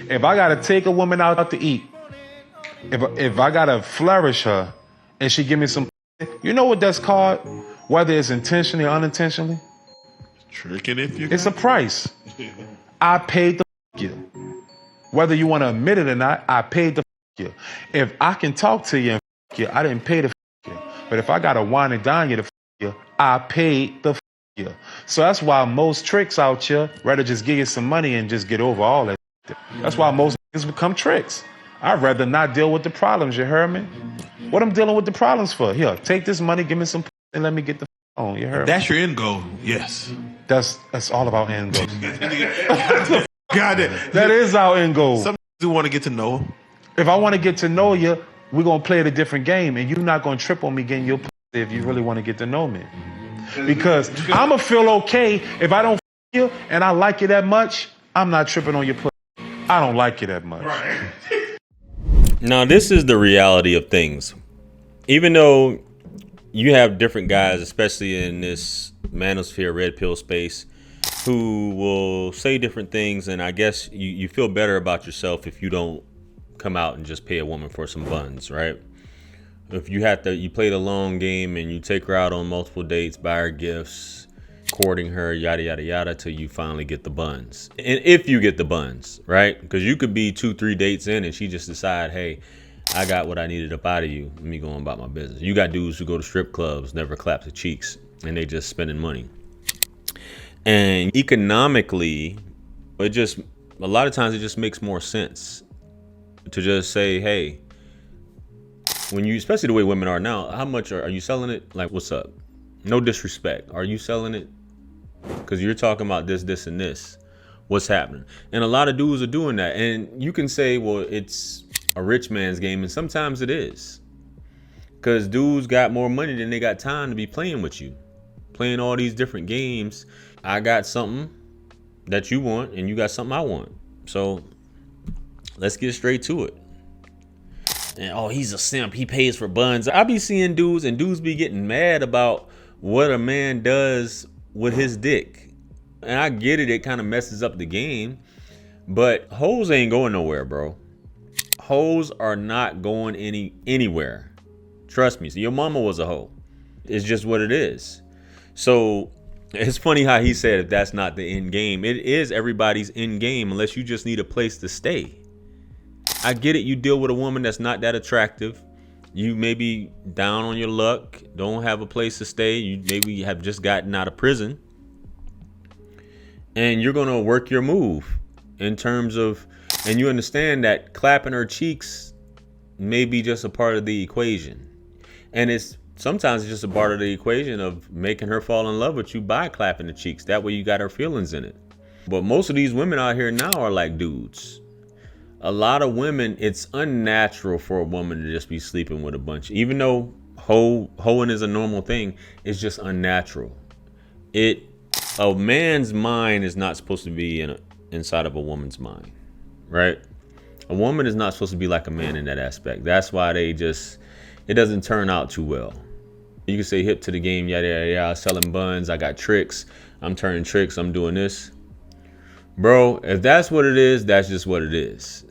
If I gotta take a woman out to eat, if I gotta flourish her, and she give me some, you know what that's called? Whether it's intentionally or unintentionally, Tricking if you. it's a price. I paid the you. Whether you want to admit it or not, I paid the you. If I can talk to you and you, I didn't pay the you. But if I gotta wine and dine you to you, I paid the you. So that's why most tricks out here rather just give you some money and just get over all that. That's why most niggas become tricks. I'd rather not deal with the problems, you heard me? What I'm dealing with the problems for? Here, take this money, give me some and let me get the on, you heard me? That's your end goal. Yes. That's all about end goals. Got it. That is our end goal. Some do want to get to know him. If I want to get to know you, we're going to play it a different game, and you're not going to trip on me getting your pussy if you really want to get to know me. Because I'm going to feel okay if I don't f you and I like you that much, I'm not tripping on your pussy. I don't like you that much. Right. Now, this is the reality of things. Even though you have different guys, especially in this manosphere, red pill space, who will say different things, and I guess you feel better about yourself if you don't come out and just pay a woman for some buns, right? If you play the long game and you take her out on multiple dates, buy her gifts, courting her, yada, yada, yada, till you finally get the buns. And if you get the buns, right? Because you could be 2-3 dates in and she just decide, hey, I got what I needed up out of you. Let me go on about my business. You got dudes who go to strip clubs, never clap the cheeks, and they just spending money. And economically, a lot of times it just makes more sense to just say, hey, when you, especially the way women are now, how much are you selling it? Like, what's up? No disrespect. Are you selling it? Because you're talking about this, and this. What's happening? And a lot of dudes are doing that. And you can say, well, it's a rich man's game. And sometimes it is. Because dudes got more money than they got time to be playing with you. Playing all these different games. I got something that you want, and you got something I want. So let's get straight to it. And oh, he's a simp. He pays for buns. I be seeing dudes, and dudes be getting mad about what a man does with his dick. And I get it. It kind of messes up the game. But hoes ain't going nowhere, bro. Hoes are not going anywhere. Trust me. So your mama was a hoe. It's just what it is. So it's funny how he said if that's not the end game. It is everybody's end game unless you just need a place to stay. I get it. You deal with a woman that's not that attractive. You may be down on your luck, don't have a place to stay. You maybe have just gotten out of prison. And you're going to work your move in terms of, and you understand that clapping her cheeks may be just a part of the equation. And sometimes it's just a part of the equation of making her fall in love with you by clapping the cheeks. That way you got her feelings in it. But most of these women out here now are like dudes. A lot of women, it's unnatural for a woman to just be sleeping with a bunch. Even though hoeing is a normal thing, it's just unnatural. A man's mind is not supposed to be inside of a woman's mind, right? A woman is not supposed to be like a man in that aspect. That's why it doesn't turn out too well. You can say hip to the game, yada, yada, yada, selling buns, I got tricks, I'm turning tricks, I'm doing this. Bro, if that's what it is, that's just what it is.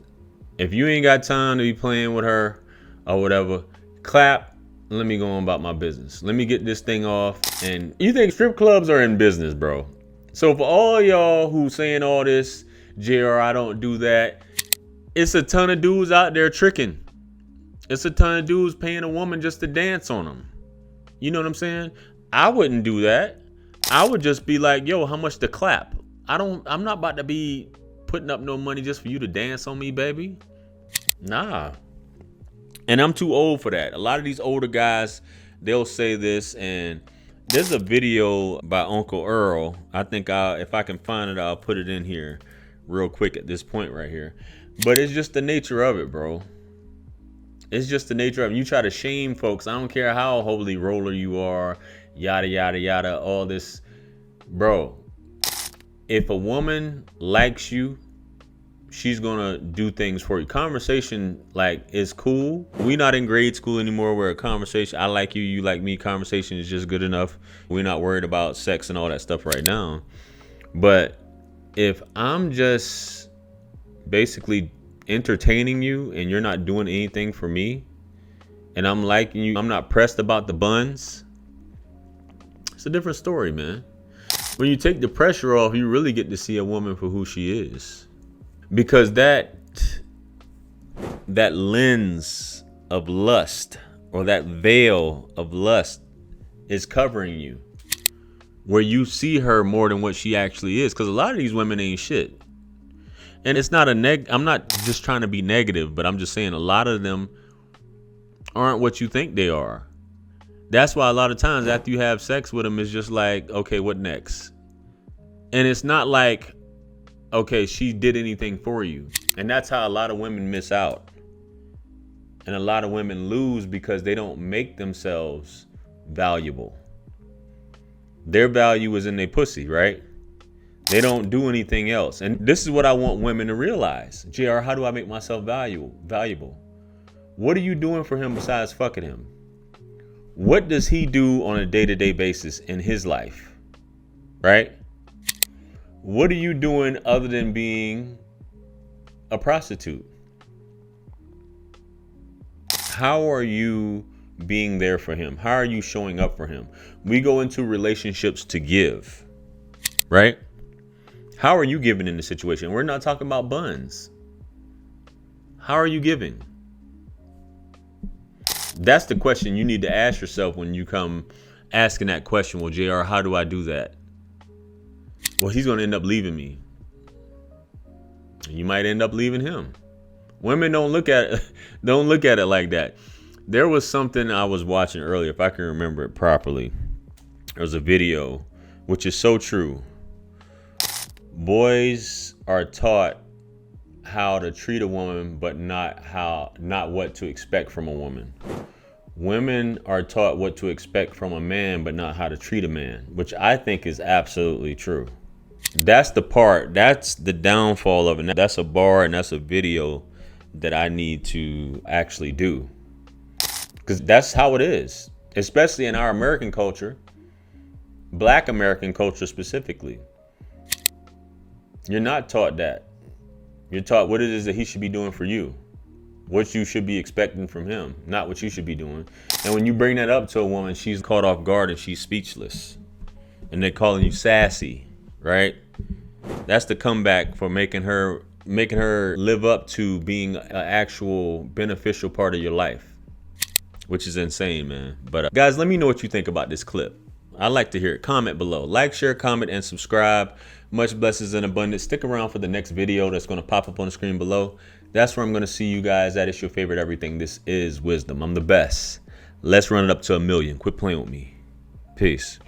If you ain't got time to be playing with her or whatever, clap, let me go on about my business. Let me get this thing off. And you think strip clubs are in business, bro. So for all y'all who saying all this, JR, I don't do that, it's a ton of dudes out there tricking. It's a ton of dudes paying a woman just to dance on them. You know what I'm saying? I wouldn't do that. I would just be like, yo, how much to clap? I'm not about to be putting up no money just for you to dance on me, baby. Nah. And I'm too old for that. A lot of these older guys, they'll say this, and there's a video by Uncle Earl. I think if I can find it, I'll put it in here real quick at this point right here. But it's just the nature of it, bro. It's just the nature of it. You try to shame folks. I don't care how holy roller you are, yada, yada, yada, all this. Bro, if a woman likes you, she's gonna do things for you. Conversation, like, is cool. We not in grade school anymore where a conversation, I like you, you like me, conversation is just good enough. We're not worried about sex and all that stuff right now. But if I'm just basically entertaining you and you're not doing anything for me, and I'm liking you, I'm not pressed about the buns, it's a different story, man. When you take the pressure off, you really get to see a woman for who she is. Because that lens of lust, or that veil of lust, is covering you, where you see her more than what she actually is. Because a lot of these women ain't shit. And it's not I'm not just trying to be negative, but I'm just saying a lot of them aren't what you think they are. That's why a lot of times after you have sex with them, it's just like, okay, what next? And it's not like, okay, she did anything for you. And that's how a lot of women miss out. And a lot of women lose because they don't make themselves valuable. Their value is in their pussy, right? They don't do anything else. And this is what I want women to realize. JR, how do I make myself valuable? What are you doing for him besides fucking him? What does he do on a day-to-day basis in his life? Right? What are you doing other than being a prostitute? How are you being there for him? How are you showing up for him? We go into relationships to give, right? How are you giving in the situation? We're not talking about buns. How are you giving? That's the question you need to ask yourself when you come asking that question. Well, JR, how do I do that? Well, he's going to end up leaving me. You might end up leaving him. Women don't look at it like that. There was something I was watching earlier, if I can remember it properly. There was a video, which is so true. Boys are taught how to treat a woman, but not what to expect from a woman. Women are taught what to expect from a man, but not how to treat a man, which I think is absolutely true. That's the downfall of it. That's a bar and that's a video that I need to actually do. Because that's how it is, especially in our American culture, Black American culture specifically. You're not taught that. You're taught what it is that he should be doing for you, what you should be expecting from him, not what you should be doing. And when you bring that up to a woman, she's caught off guard and she's speechless. And they're calling you sassy, right? That's the comeback for making her live up to being an actual beneficial part of your life, which is insane, man. But guys, let me know what you think about this clip. I'd like to hear it. Comment below. Like, share, comment, and subscribe. Much blessings and abundance. Stick around for the next video that's going to pop up on the screen below. That's where I'm going to see you guys at. It's your favorite everything. This is Wisdom. I'm the best. Let's run it up to 1 million. Quit playing with me. Peace.